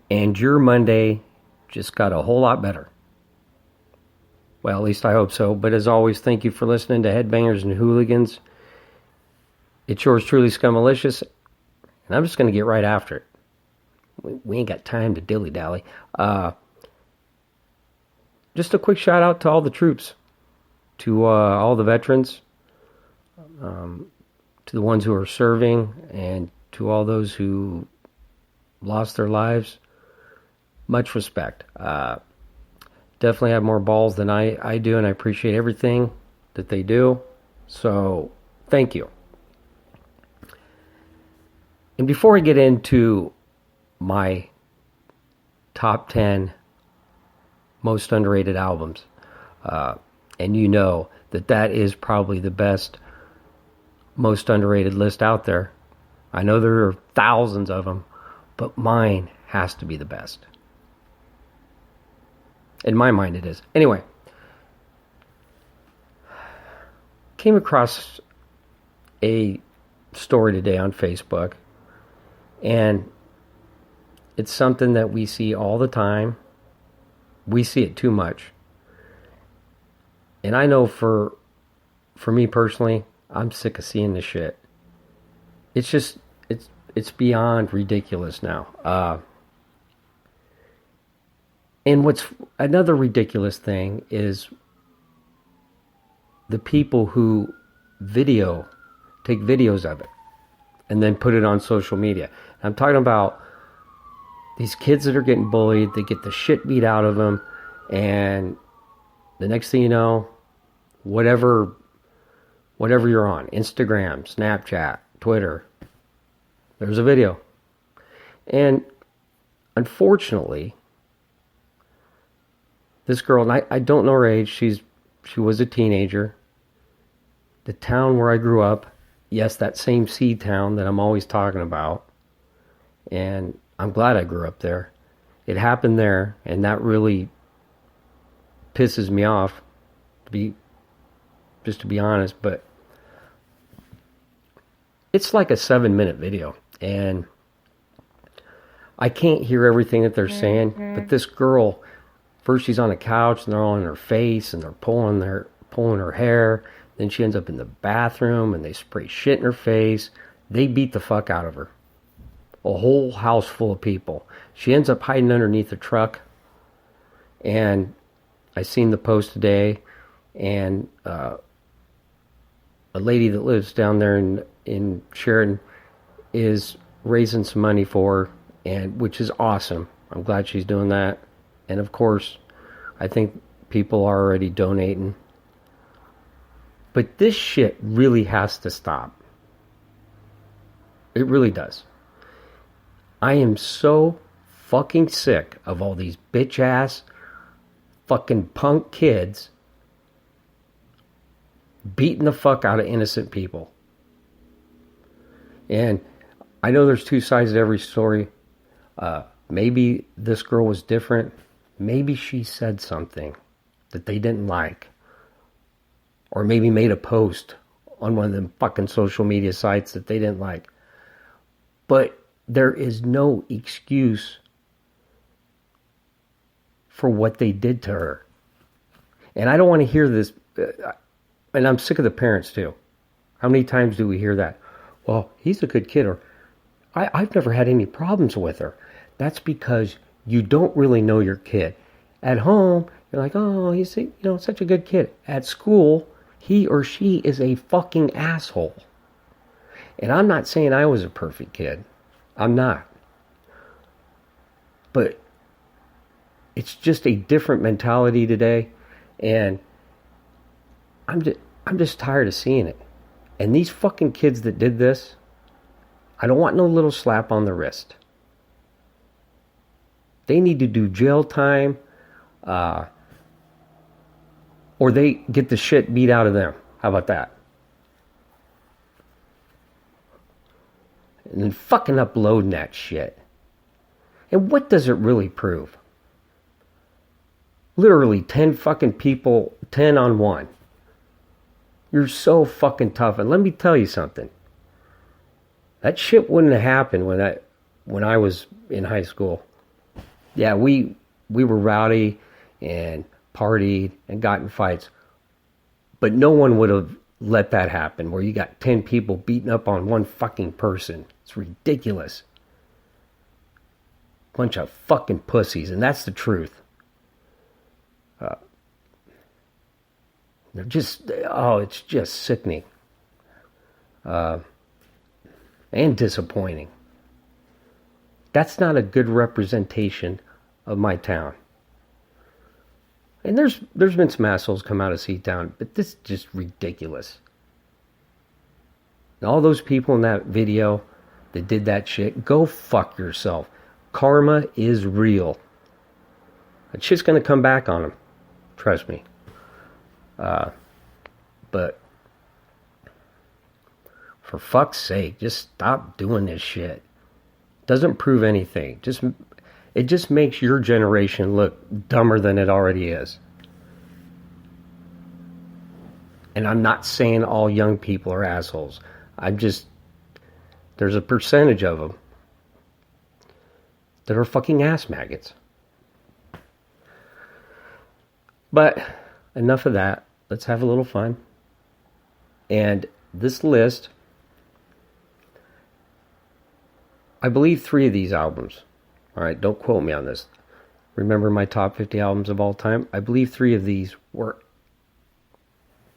and your Monday just got a whole lot better. Well, at least I hope so. But as always, thank you for listening to Headbangers and Hooligans. It's yours truly, Scummalicious, and I'm just going to get right after it. We ain't got time to dilly-dally. Just a quick shout out to all the troops, to all the veterans, to the ones who are serving, and to all those who lost their lives. Much respect. Definitely have more balls than I do, and I appreciate everything that they do. So, thank you. And before I get into my top 10 most underrated albums, and you know that is probably the best, most underrated list out there. I know there are thousands of them, but mine has to be the best. In my mind it is. Anyway, came across a story today on Facebook, and it's something that we see all the time. We see it too much. And I know for me personally, I'm sick of seeing this shit. It's just, it's beyond ridiculous now. And what's another ridiculous thing is the people who take videos of it and then put it on social media. I'm talking about these kids that are getting bullied, they get the shit beat out of them, and the next thing you know, whatever you're on, Instagram, Snapchat, Twitter, there's a video. And unfortunately, this girl, and I don't know her age, she was a teenager. The town where I grew up, yes, that same sea town that I'm always talking about, and I'm glad I grew up there. It happened there, and that really pisses me off, to be honest, but it's like a 7-minute video, and I can't hear everything that they're saying, but this girl, first she's on a couch, and they're all in her face, and they're pulling her hair, then she ends up in the bathroom, and they spray shit in her face. They beat the fuck out of her. A whole house full of people. She ends up hiding underneath a truck, and I seen the post today, and a lady that lives down there in Sheridan is raising some money for her, and which is awesome. I'm glad she's doing that. And of course, I think people are already donating. But this shit really has to stop. It really does. I am so fucking sick of all these bitch ass fucking punk kids beating the fuck out of innocent people. And I know there's two sides to every story. Maybe this girl was different. Maybe she said something that they didn't like. Or maybe made a post on one of them fucking social media sites that they didn't like. But there is no excuse for what they did to her. And I don't want to hear this. And I'm sick of the parents too. How many times do we hear that? Well, he's a good kid. Or I've never had any problems with her. That's because you don't really know your kid. At home, you're like, oh, he's such a good kid. At school, he or she is a fucking asshole. And I'm not saying I was a perfect kid. I'm not. But it's just a different mentality today. And I'm just tired of seeing it. And these fucking kids that did this, I don't want no little slap on the wrist. They need to do jail time, or they get the shit beat out of them. How about that? And then fucking uploading that shit. And what does it really prove? Literally 10 fucking people, 10 on 1. You're so fucking tough. And let me tell you something. That shit wouldn't have happened when I was in high school. Yeah, we were rowdy and partied and got in fights. But no one would have let that happen where you got 10 people beating up on one fucking person. It's ridiculous. Bunch of fucking pussies, and that's the truth. They're just, it's just sickening. And disappointing. That's not a good representation of my town. And there's been some assholes come out of C-Town, but this is just ridiculous. And all those people in that video that did that shit, go fuck yourself. Karma is real. That shit's gonna come back on them. Trust me. But for fuck's sake, just stop doing this shit. Doesn't prove anything. It just makes your generation look dumber than it already is. And I'm not saying all young people are assholes. There's a percentage of them that are fucking ass maggots. But enough of that. Let's have a little fun. And this list, I believe 3 of these albums, all right, don't quote me on this. Remember my top 50 albums of all time? I believe 3 of these were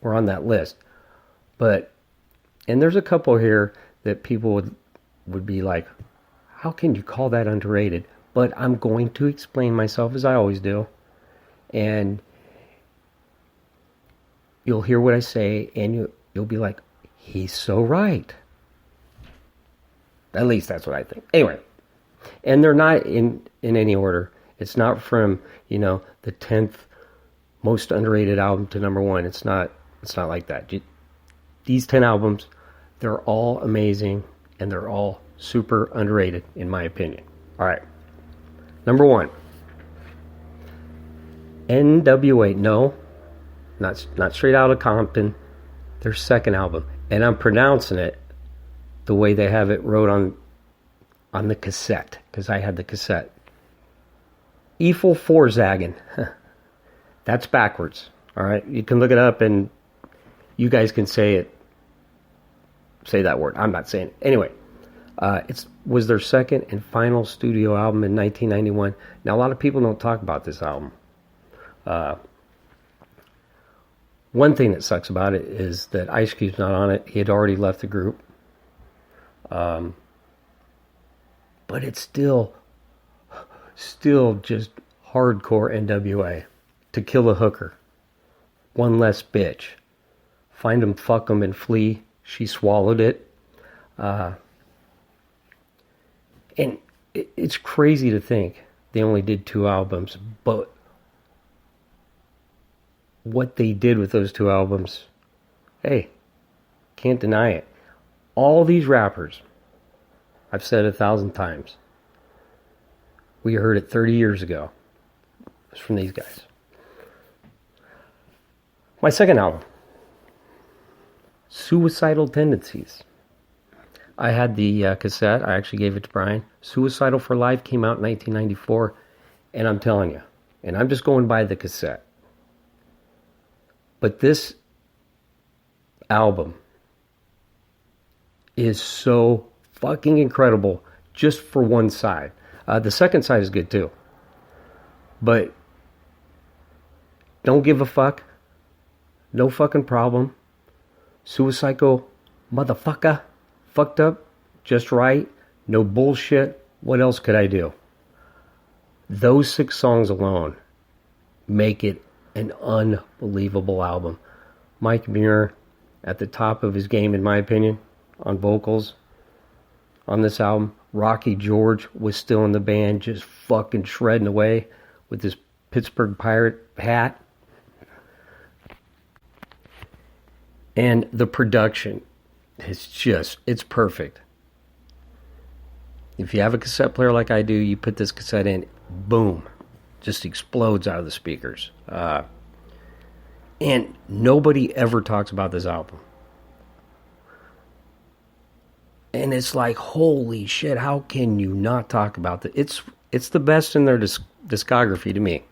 on that list. And there's a couple here that people would be like, how can you call that underrated? But I'm going to explain myself as I always do. And you'll hear what I say, and you'll be like, he's so right. At least that's what I think. Anyway, and they're not in any order. It's not from, the 10th most underrated album to number 1. It's not like that. These 10 albums, they're all amazing, and they're all super underrated, in my opinion. All right. Number 1. NWA. No, not Straight Outta Compton. Their second album. And I'm pronouncing it the way they have it wrote on the cassette, because I had the cassette. Eiffel Vorsagen. That's backwards. All right. You can look it up, and you guys can say that word. I'm not saying it. Anyway, it was their second and final studio album in 1991. Now, a lot of people don't talk about this album. One thing that sucks about it is that Ice Cube's not on it. He had already left the group. But it's still just hardcore NWA. To Kill a Hooker. One Less Bitch. Find 'em, fuck 'em, and flee. She swallowed it. And it's crazy to think they only did 2 albums, but what they did with those 2 albums, hey, can't deny it. All these rappers, I've said 1,000 times, we heard it 30 years ago. It's from these guys. My second album, Suicidal Tendencies. I had the cassette. I actually gave it to Brian. Suicidal for Life came out in 1994. And I'm telling you, and I'm just going by the cassette, but this album is so fucking incredible just for one side. The second side is good too. But Don't Give a Fuck, No Fucking Problem, Suicidal Motherfucker, Fucked Up, Just Right, No Bullshit, What Else Could I Do? Those 6 songs alone make it an unbelievable album. Mike Muir at the top of his game, in my opinion, on vocals on this album. Rocky George was still in the band, just fucking shredding away with his Pittsburgh Pirate hat. And the production is it's perfect. If you have a cassette player like I do, you put this cassette in, boom, just explodes out of the speakers. And nobody ever talks about this album. And it's like, holy shit, how can you not talk about it? It's the best in their discography to me.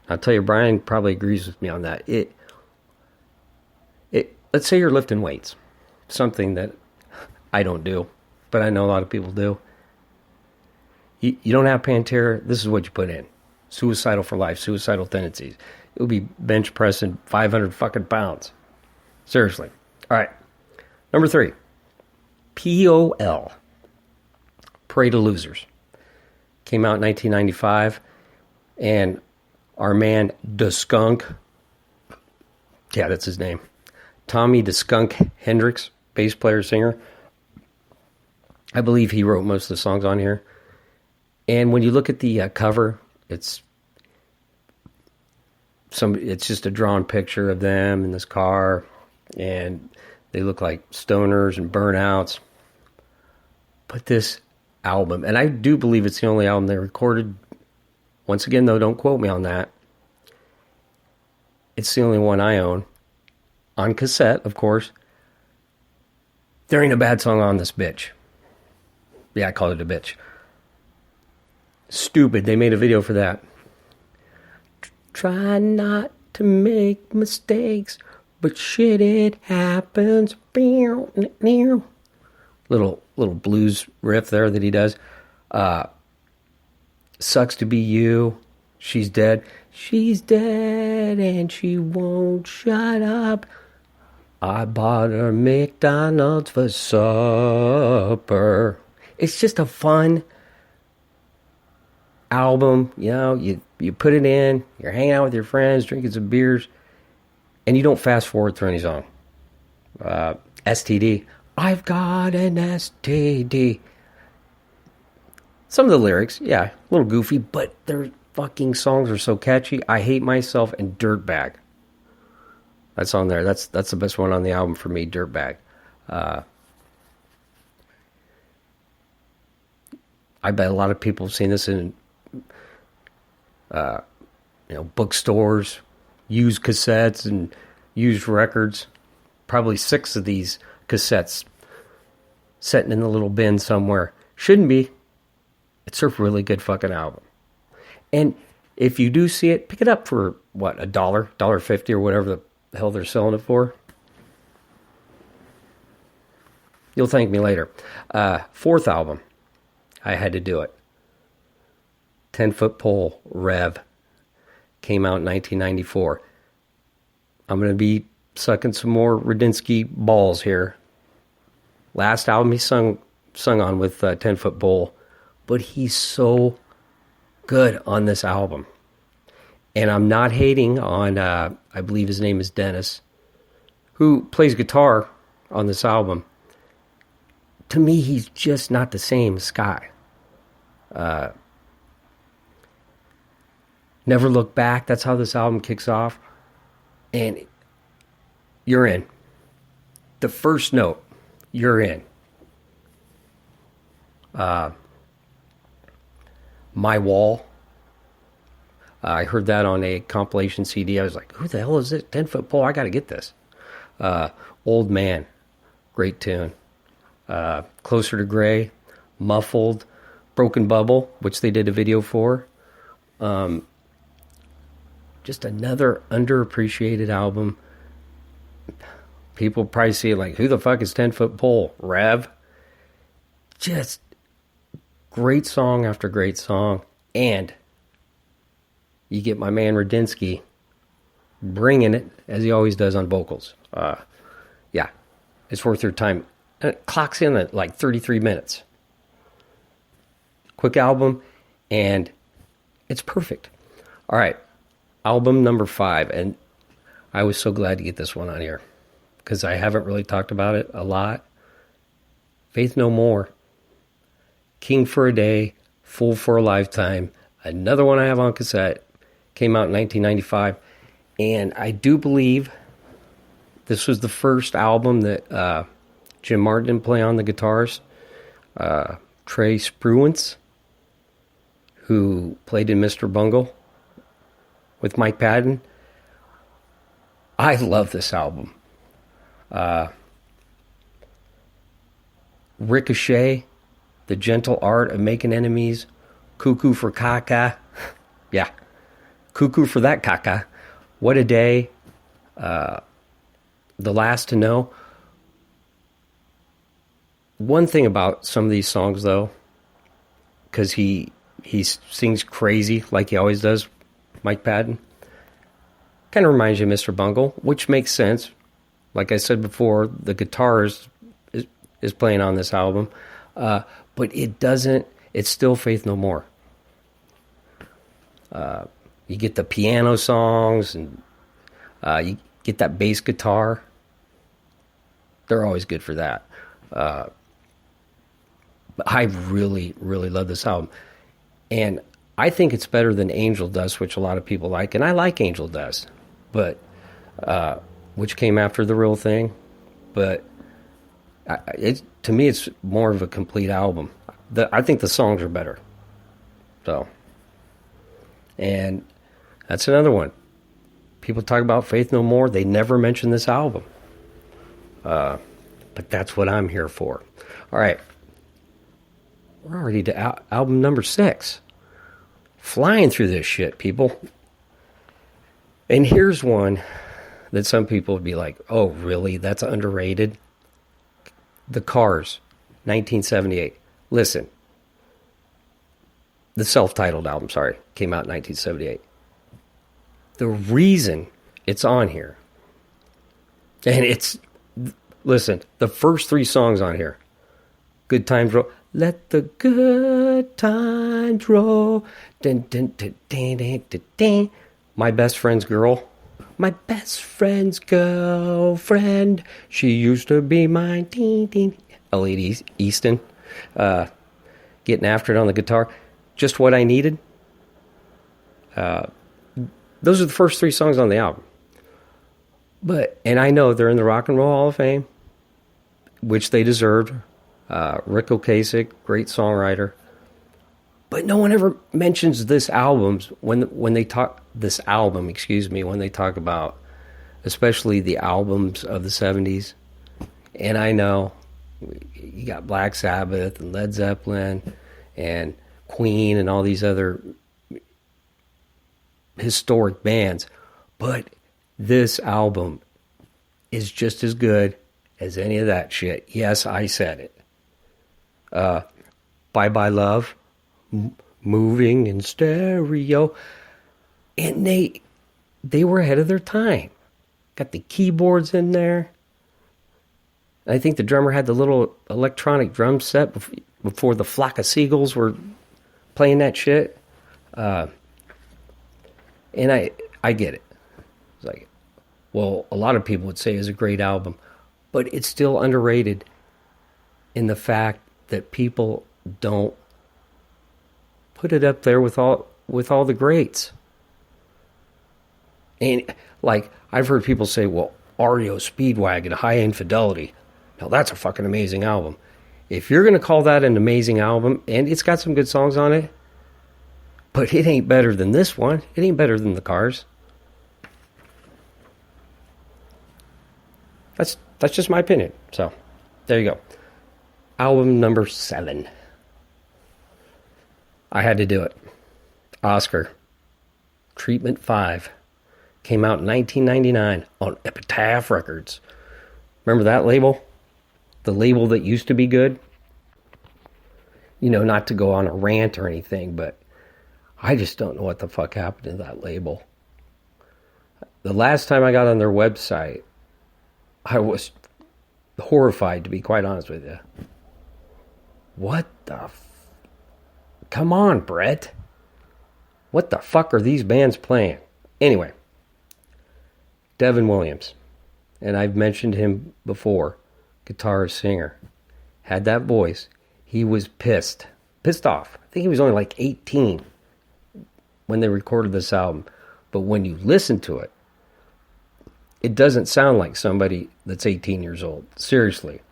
I'll tell you, Brian probably agrees with me on that. Let's say you're lifting weights, something that I don't do, but I know a lot of people do. You don't have Pantera, this is what you put in. Suicidal for Life, Suicidal Tendencies. It would be bench pressing 500 fucking pounds. Seriously. All right. Number 3. P.O.L. Parade of Losers. Came out in 1995. And our man, Da Skunk. Yeah, that's his name. Tommy Da Skunk Hendrix, bass player, singer. I believe he wrote most of the songs on here. And when you look at the cover, it's just a drawn picture of them in this car, and they look like stoners and burnouts. But this album, and I do believe it's the only album they recorded. Once again, though, don't quote me on that. It's the only one I own. On cassette, of course. There ain't a bad song on this bitch. Yeah, I called it a bitch. Stupid. They made a video for that. Try not to make mistakes, but shit, it happens. Little blues riff there that he does. Sucks to be you. She's dead. She's dead and she won't shut up. I bought her McDonald's for supper. It's just a fun album. You know, you put it in, you're hanging out with your friends, drinking some beers, and you don't fast forward through any song. STD. I've got an STD. Some of the lyrics, yeah, a little goofy, but their fucking songs are so catchy. I Hate Myself and Dirtbag. That's on there. That's the best one on the album for me, Dirtbag. I bet a lot of people have seen this in bookstores, used cassettes and used records. Probably 6 of these cassettes sitting in the little bin somewhere. Shouldn't be. It's a really good fucking album. And if you do see it, pick it up for, what, $1, $1.50 or whatever the hell they're selling it for. You'll thank me later. 4th album. I had to do it. 10-Foot Pole, Rev. Came out in 1994. I'm going to be sucking some more Radinsky balls here. Last album he sung on with 10-Foot Pole. But he's so good on this album. And I'm not hating on, I believe his name is Dennis, who plays guitar on this album. To me, he's just not the same as Sky. Never Look Back, that's how this album kicks off. And you're in. The first note, you're in. My Wall. I heard that on a compilation CD. I was like, who the hell is this? 10-Foot Pole, I got to get this. Old Man, great tune. Closer to Gray, Muffled, Broken Bubble, which they did a video for. Just another underappreciated album. People probably see it like, who the fuck is 10-Foot Pole? Rev. Just great song after great song. And you get my man Radinsky bringing it, as he always does on vocals. Yeah, it's worth your time. And it clocks in at like 33 minutes. Quick album, and it's perfect. All right, album number 5. And I was so glad to get this one on here because I haven't really talked about it a lot. Faith No More. King for a Day, Fool for a Lifetime. Another one I have on cassette. Came out in 1995. And I do believe this was the first album that Jim Martin didn't play on the guitars. Trey Spruance, who played in Mr. Bungle with Mike Patton. I love this album. Ricochet, The Gentle Art of Making Enemies, Cuckoo for Kaka. Yeah. Cuckoo for that caca. What a Day. The Last to Know. One thing about some of these songs, though, because he sings crazy like he always does, Mike Patton, kind of reminds you of Mr. Bungle, which makes sense. Like I said before, the guitar is playing on this album, but it doesn't. It's still Faith No More. You get the piano songs, and you get that bass guitar. They're always good for that. But I really, really love this album. And I think it's better than Angel Dust, which a lot of people like. And I like Angel Dust, but which came after The Real Thing. But to me, it's more of a complete album. I think the songs are better. So, and that's another one. People talk about Faith No More. They never mention this album. But that's what I'm here for. All right. We're already to album number 6. Flying through this shit, people. And here's one that some people would be like, oh, really? That's underrated? The Cars, 1978. Listen. The self-titled album, came out in 1978. The reason it's on here, and listen, the first 3 songs on here, Good Times Roll, let the good times roll, dun, dun, dun, dun, dun, dun, dun. My best friend's girl, my best friend's girlfriend, she used to be mine, ding, ding. Elliot Easton, getting after it on the guitar, Just What I Needed. Those are the first 3 songs on the album. And I know they're in the Rock and Roll Hall of Fame, which they deserved. Rick Ocasek, great songwriter. But no one ever mentions this album when they talk when they talk about especially the albums of the 70s. And I know you got Black Sabbath and Led Zeppelin and Queen and all these other historic bands, but this album is just as good as any of that shit. Yes, I said it. Bye Bye Love, Moving in Stereo, and they were ahead of their time. Got the keyboards in there. I think the drummer had the little electronic drum set before the Flock of Seagulls were playing that shit. And I get it. It's like, well, a lot of people would say it's a great album, but it's still underrated in the fact that people don't put it up there with all the greats. And like I've heard people say, well, REO Speedwagon, High Infidelity. Now that's a fucking amazing album. If you're going to call that an amazing album, and it's got some good songs on it, but it ain't better than this one. It ain't better than The Cars. That's just my opinion. So, there you go. Album number 7. I had to do it. Oscar. Treatment 5. Came out in 1999 on Epitaph Records. Remember that label? The label that used to be good? You know, not to go on a rant or anything, but I just don't know what the fuck happened to that label. The last time I got on their website, I was horrified, to be quite honest with you. What the come on, Brett. What the fuck are these bands playing? Anyway, Devin Williams, and I've mentioned him before, guitarist, singer, had that voice. He was pissed off. I think he was only like 18 when they recorded this album. But when you listen to it, it doesn't sound like somebody that's 18 years old. Seriously.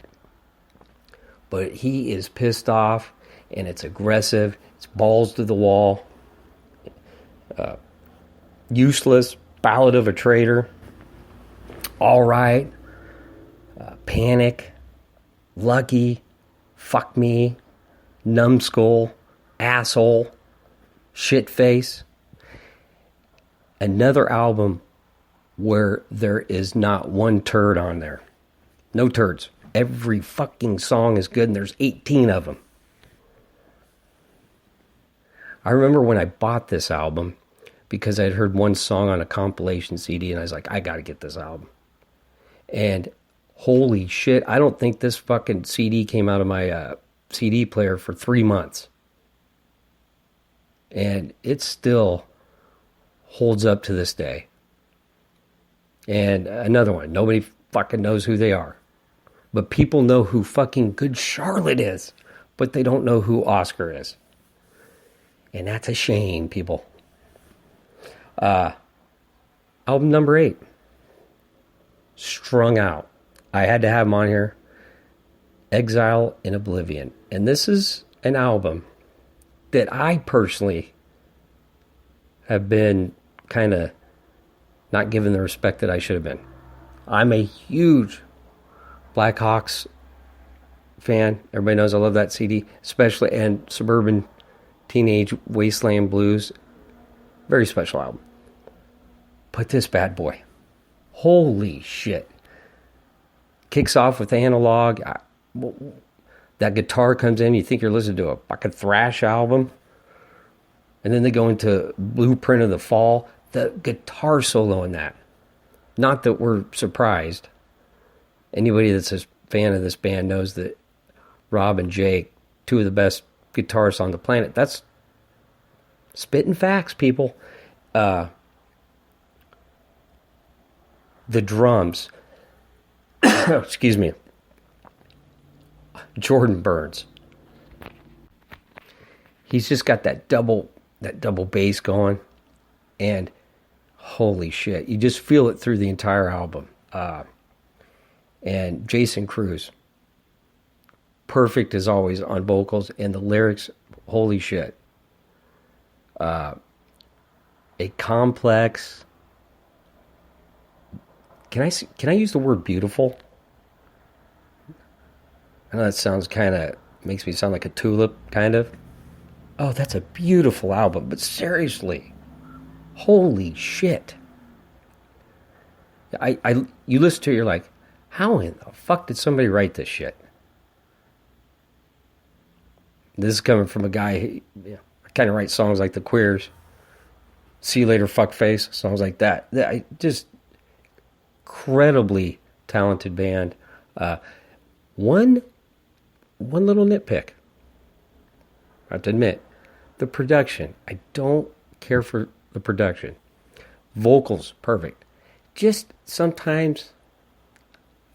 But he is pissed off, and it's aggressive. It's balls to the wall. Useless, Ballad of a Traitor, All Right, Panic, Lucky, Fuck Me, Numbskull, Asshole, Shitface. Another album where there is not one turd on there. No turds. Every fucking song is good, and there's 18 of them. I remember when I bought this album, because I'd heard one song on a compilation CD, and I was like, I gotta get this album. And holy shit, I don't think this fucking CD came out of my CD player for 3 months. And it still holds up to this day. And another one, nobody fucking knows who they are. But people know who fucking Good Charlotte is, but they don't know who Oscar is. And that's a shame, people. Album number 8, Strung Out. I had to have them on here. Exile in Oblivion. And this is an album that I personally have been kind of not given the respect that I should have been. I'm a huge Blackhawks fan. Everybody knows I love that CD, especially, and Suburban Teenage Wasteland Blues. Very special album. But this bad boy, holy shit. Kicks off with Analog. That guitar comes in, you think you're listening to a fucking thrash album. And then they go into Blueprint of the Fall. The guitar solo in that. Not that we're surprised. Anybody that's a fan of this band knows that Rob and Jake, two of the best guitarists on the planet. That's spitting facts, people. The drums. Excuse me. Jordan Burns. He's just got that double bass going, and holy shit, you just feel it through the entire album. And Jason Cruz, perfect as always on vocals, and the lyrics, holy shit. A complex. Can I use the word beautiful? I know that sounds makes me sound like a tulip, kind of. Oh, that's a beautiful album, but seriously, holy shit. You listen to it, you're like, how in the fuck did somebody write this shit? This is coming from a guy who, I kind of write songs like The Queers, See You Later, Fuckface, songs like that. I just incredibly talented band. One little nitpick, I have to admit, the production. I don't care for the production. Vocals, perfect. Just sometimes,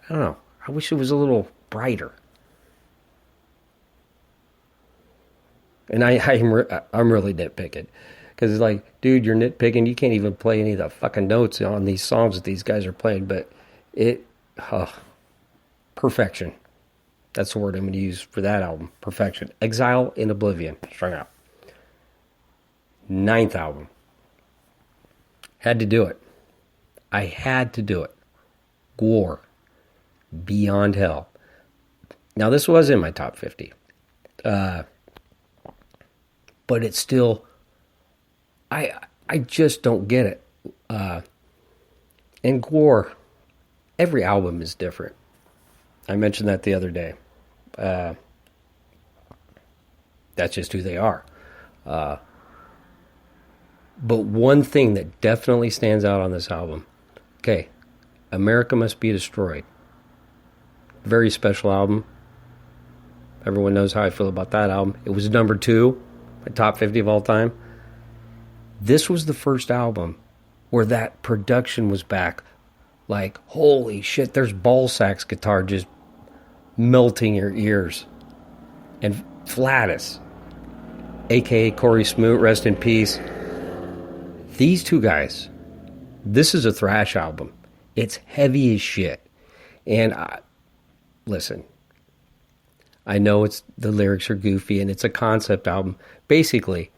I don't know, I wish it was a little brighter. And I'm really nitpicking. Because it's like, dude, you're nitpicking. You can't even play any of the fucking notes on these songs that these guys are playing. But perfection. That's the word I'm going to use for that album. Perfection. Exile in Oblivion. Strung Out. 9th album. Had to do it. I had to do it. Gwar. Beyond Hell. Now, this was in my top 50. But it's still... I just don't get it. And Gwar, every album is different. I mentioned that the other day. That's just who they are. But one thing that definitely stands out on this album, okay, America Must Be Destroyed. Very special album. Everyone knows how I feel about that album. It was number 2, my top 50 of all time. This was the first album where that production was back. Like, holy shit, there's ball sax guitar just melting your ears. And Flatus, a.k.a. Corey Smoot, rest in peace. These two guys, this is a thrash album. It's heavy as shit. And listen, I know the lyrics are goofy and it's a concept album. Basically,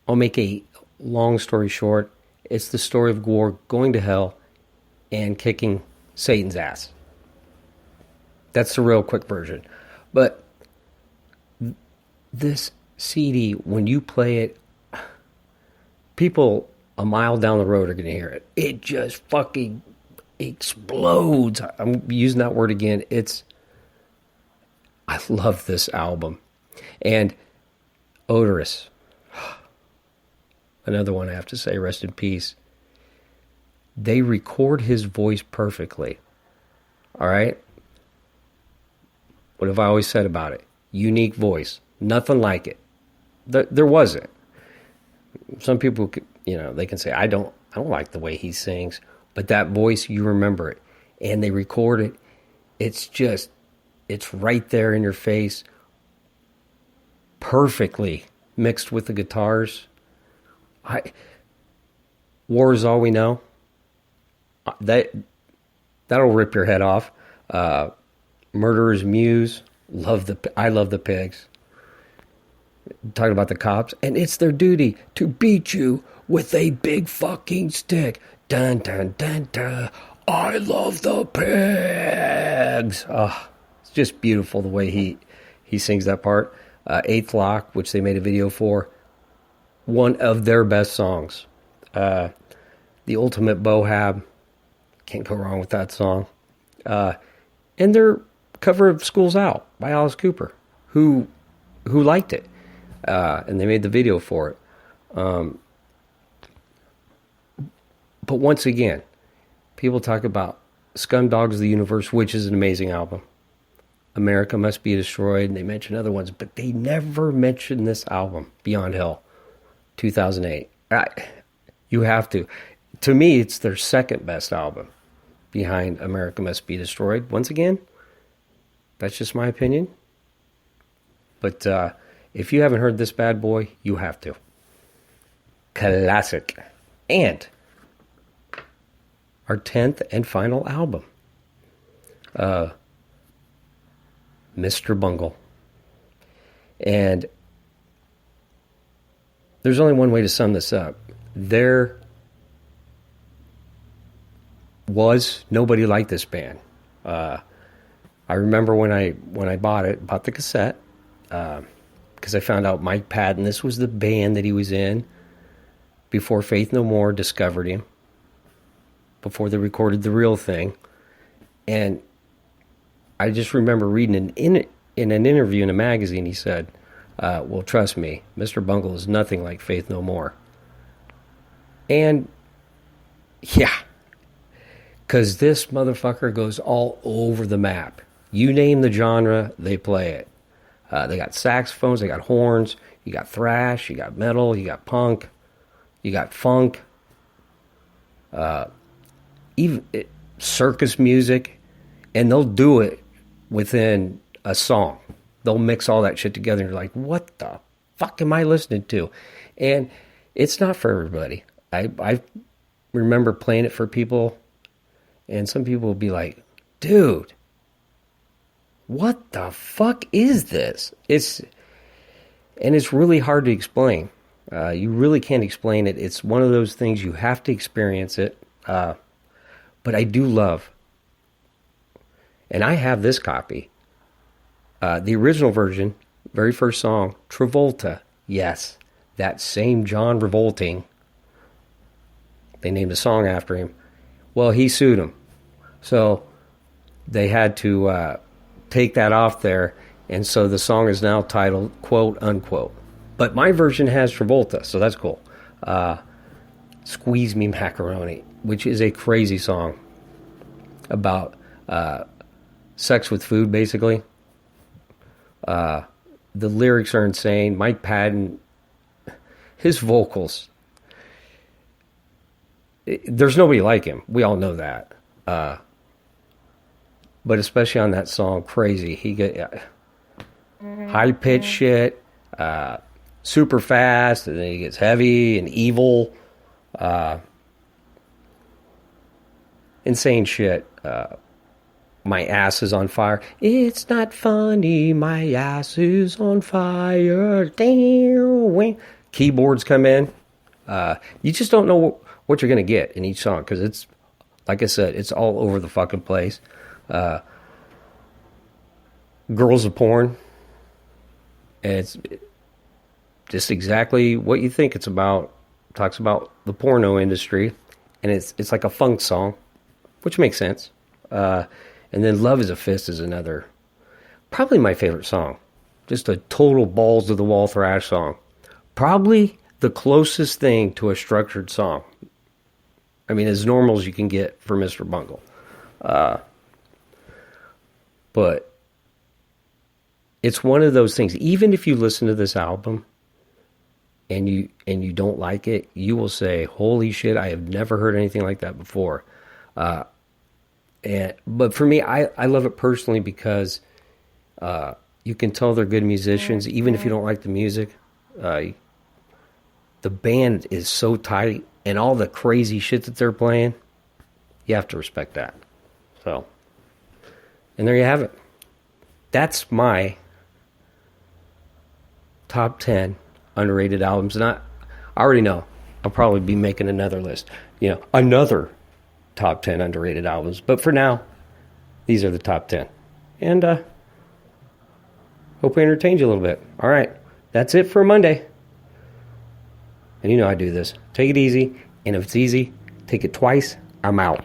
I'll make a long story short. It's the story of Gwar going to hell and kicking Satan's ass. That's the real quick version. But this CD, when you play it, people a mile down the road are going to hear it. It just fucking explodes. I'm using that word again. I love this album. And Oderus, another one I have to say, rest in peace. They record his voice perfectly. All right? What have I always said about it? Unique voice. Nothing like it. There wasn't. Some people, they can say, I don't like the way he sings. But that voice, you remember it. And they record it. It's right there in your face. Perfectly mixed with the guitars. War Is All We Know. That'll rip your head off. Murderer's Muse. I love the Pigs. Talking about the cops. And it's their duty to beat you with a big fucking stick. Dun, dun, dun, dun. I love the Pigs. Oh, it's just beautiful the way he sings that part. Eighth Lock, which they made a video for. One of their best songs. The Ultimate Bohab. Can't go wrong with that song. And their cover of School's Out by Alice Cooper, who liked it. And they made the video for it. But once again, people talk about Scumdogs of the Universe, which is an amazing album. America Must Be Destroyed, and they mention other ones, but they never mention this album, Beyond Hell, 2008. You have to. To me, it's their second best album behind America Must Be Destroyed. Once again, that's just my opinion. But if you haven't heard this bad boy, you have to. Classic. And our 10th and final album, Mr. Bungle. And there's only one way to sum this up. There was nobody like this band. I remember when I bought the cassette, because I found out Mike Patton, this was the band that he was in before Faith No More discovered him, before they recorded The Real Thing. And I just remember reading in an interview in a magazine, he said, well, trust me, Mr. Bungle is nothing like Faith No More. And, yeah, because this motherfucker goes all over the map. You name the genre, they play it. They got saxophones, they got horns, you got thrash, you got metal, you got punk, you got funk, even circus music, and they'll do it within a song. They'll mix all that shit together, and you're like, what the fuck am I listening to? And it's not for everybody. I remember playing it for people, and some people will be like, dude, what the fuck is this? It's really hard to explain. You really can't explain it. It's one of those things you have to experience it. But I do love, and I have this copy, the original version, very first song, Travolta. Yes, that same John Revolting. They named a song after him. Well, he sued him. So they had to take that off there, and so the song is now titled Quote Unquote. But my version has Travolta, so that's cool. Squeeze Me Macaroni, which is a crazy song about sex with food, basically. The lyrics are insane. Mike Patton, his vocals, there's nobody like him. We all know that. But especially on that song, Crazy, he get high-pitched shit, super fast, and then he gets heavy and evil. Insane shit. My ass is on fire. It's not funny, my ass is on fire. Damn. Keyboards come in. You just don't know what you're going to get in each song, because it's, like I said, it's all over the fucking place. Girls of Porn. And it's just exactly what you think it's about. talks about the porno industry, and it's like a funk song, which makes sense. And then Love is a Fist is another, probably my favorite song. Just a total balls to the wall thrash song. Probably the closest thing to a structured song. I mean, as normal as you can get for Mr. Bungle. But it's one of those things, even if you listen to this album and you don't like it, you will say, holy shit, I have never heard anything like that before. But for me, I love it personally because you can tell they're good musicians, even if you don't like the music. The band is so tight, and all the crazy shit that they're playing, you have to respect that. So, and there you have it. That's my top 10 underrated albums. And I already know I'll probably be making another list. Another top 10 underrated albums. But for now, these are the top 10. And hope we entertained you a little bit. All right. That's it for Monday. And you know I do this. Take it easy. And if it's easy, take it twice. I'm out.